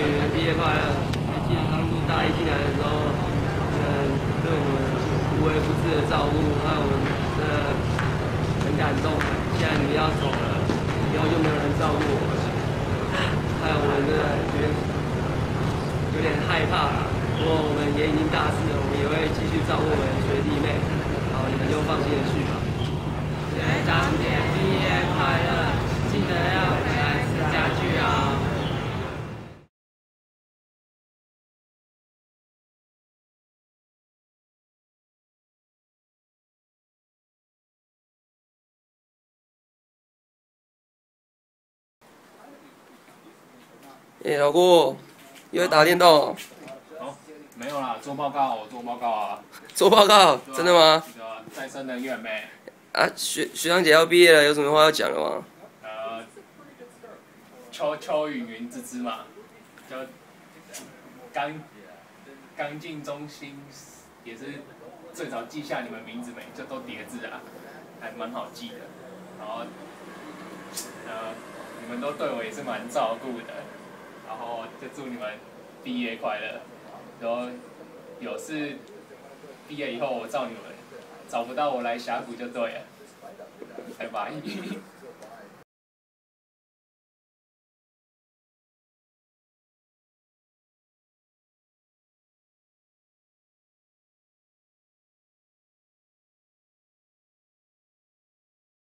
你们毕业快乐！还记得当初大一进来的时候，对我们无微不至的照顾，让我们真的很感动。现在你们要走了，以后就没有人照顾我们了，害我们真的有点害怕啦。不过我们也已经大四了，我们也会继续照顾我们学弟妹。好，你们就放心的去吧。学长姐毕业快乐！记得要回来吃家具哦。老郭，又在打电动哦？哦，没有啦，做报告，我做报告啊。做报告？真的吗？再生能源呗。啊，学长姐要毕业了，有什么话要讲的吗？秋云云之之嘛，就刚进中心也是最早记下你们名字没，就都叠字啊，还蛮好记的。然后你们都对我也是蛮照顾的，然后就祝你们毕业快乐。然后有事毕业以后我照你们，找不到我来峡谷就对了，拜拜。